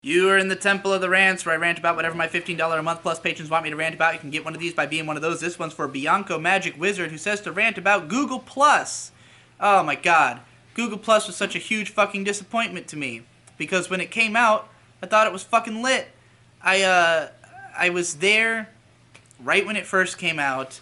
You are in the Temple of the Rants, where I rant about whatever my $15 a month plus patrons want me to rant about. You can get one of these by being one of those. This one's for Bianco Magic Wizard, who says to rant about Google Plus. Oh my god. Google Plus was such a huge fucking disappointment to me. Because when it came out, I thought it was fucking lit. I was there right when it first came out,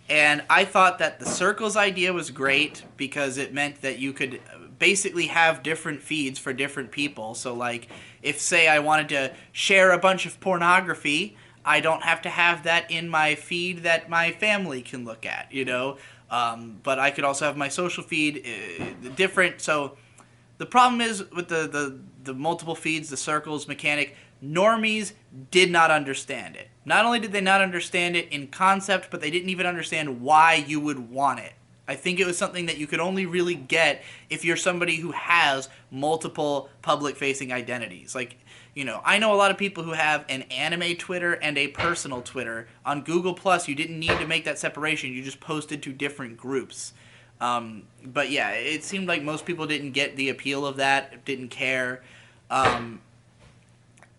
and I thought that the circles idea was great because it meant that you could basically have different feeds for different people. So, like, if, say, I wanted to share a bunch of pornography, I don't have to have that in my feed that my family can look at, you know? But I could also have my social feed different. So the problem is with the multiple feeds, the circles mechanic, normies did not understand it. Not only did they not understand it in concept, but they didn't even understand why you would want it. I think it was something that you could only really get if you're somebody who has multiple public-facing identities. Like, you know, I know a lot of people who have an anime Twitter and a personal Twitter. On Google Plus, you didn't need to make that separation. You just posted to different groups. But yeah, it seemed like most people didn't get the appeal of that, didn't care.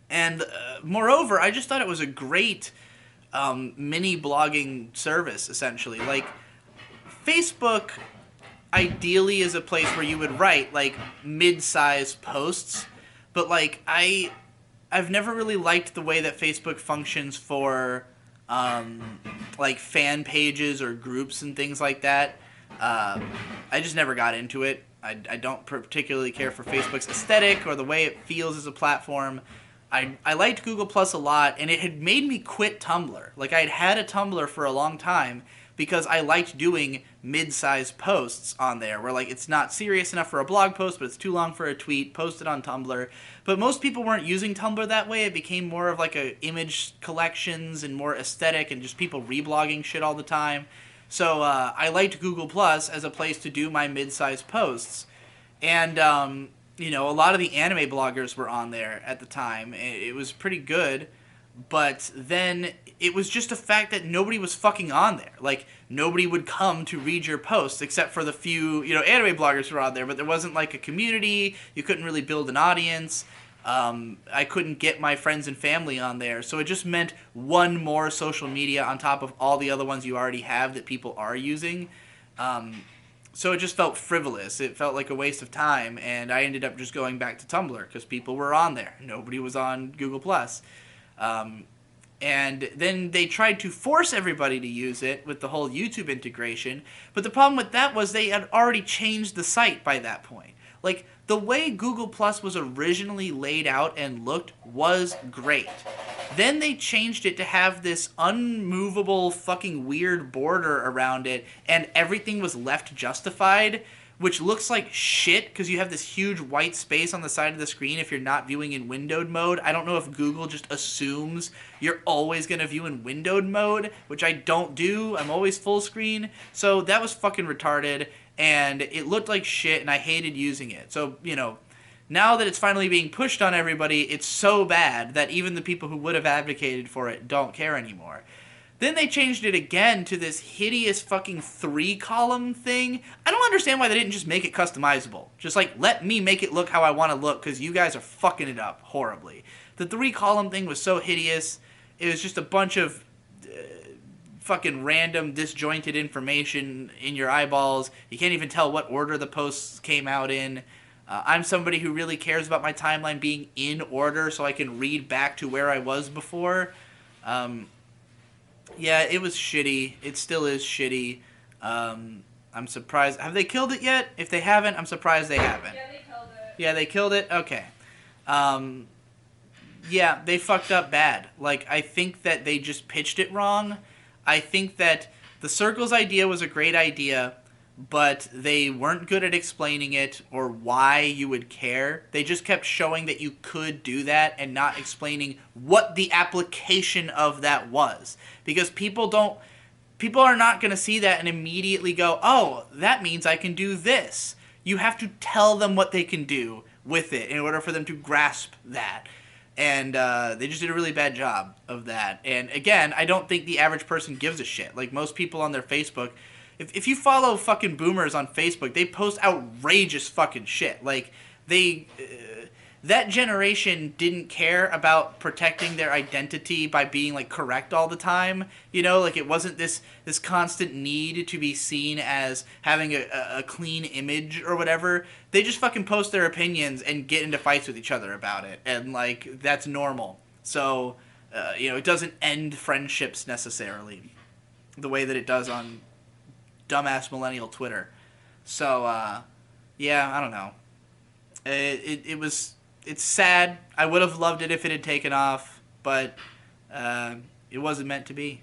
And moreover, I just thought it was a great mini blogging service, essentially. Like, Facebook ideally is a place where you would write like mid-sized posts, but like I've never really liked the way that Facebook functions for like fan pages or groups and things like that. I just never got into it. I don't particularly care for Facebook's aesthetic or the way it feels as a platform. I liked Google Plus a lot, and it had made me quit Tumblr. Like, I had a Tumblr for a long time because I liked doing mid-sized posts on there where, like, it's not serious enough for a blog post, but it's too long for a tweet, posted on Tumblr. But most people weren't using Tumblr that way. It became more of, like, a image collections and more aesthetic and just people reblogging shit all the time. So I liked Google Plus as a place to do my mid-sized posts. And, you know, a lot of the anime bloggers were on there at the time. It was pretty good. But then it was just a fact that nobody was fucking on there. Like, nobody would come to read your posts except for the few, you know, anime bloggers who were on there. But there wasn't, like, a community. You couldn't really build an audience. I couldn't get my friends and family on there. So it just meant one more social media on top of all the other ones you already have that people are using. So it just felt frivolous. It felt like a waste of time. And I ended up just going back to Tumblr because people were on there. Nobody was on Google+. And then they tried to force everybody to use it with the whole YouTube integration. But the problem with that was they had already changed the site by that point. Like, the way Google Plus was originally laid out and looked was great. Then they changed it to have this unmovable fucking weird border around it, and everything was left justified, which looks like shit because you have this huge white space on the side of the screen if you're not viewing in windowed mode. I don't know if Google just assumes you're always going to view in windowed mode, which I don't do. I'm always full screen. So that was fucking retarded, and it looked like shit, and I hated using it. So, you know, now that it's finally being pushed on everybody, it's so bad that even the people who would have advocated for it don't care anymore. Then they changed it again to this hideous fucking 3-column thing. I don't understand why they didn't just make it customizable. Just, like, let me make it look how I want to look, because you guys are fucking it up horribly. The 3-column thing was so hideous. It was just a bunch of fucking random, disjointed information in your eyeballs. You can't even tell what order the posts came out in. I'm somebody who really cares about my timeline being in order so I can read back to where I was before. Yeah, it was shitty. It still is shitty. I'm surprised. Have they killed it yet? If they haven't, I'm surprised they haven't. Yeah, they killed it. Yeah, they killed it? Okay. Yeah, they fucked up bad. Like, I think that they just pitched it wrong. I think that the circles idea was a great idea, but they weren't good at explaining it or why you would care. They just kept showing that you could do that and not explaining what the application of that was. Because people are not going to see that and immediately go, oh, that means I can do this. You have to tell them what they can do with it in order for them to grasp that. And they just did a really bad job of that. And again, I don't think the average person gives a shit. Like, most people on their Facebook, if you follow fucking boomers on Facebook, they post outrageous fucking shit. Like, they that generation didn't care about protecting their identity by being like correct all the time. You know, like it wasn't this constant need to be seen as having a clean image or whatever. They just fucking post their opinions and get into fights with each other about it, and like that's normal. So you know, it doesn't end friendships necessarily the way that it does on dumbass millennial Twitter. So yeah, I don't know. It's sad. I would have loved it if it had taken off, but it wasn't meant to be.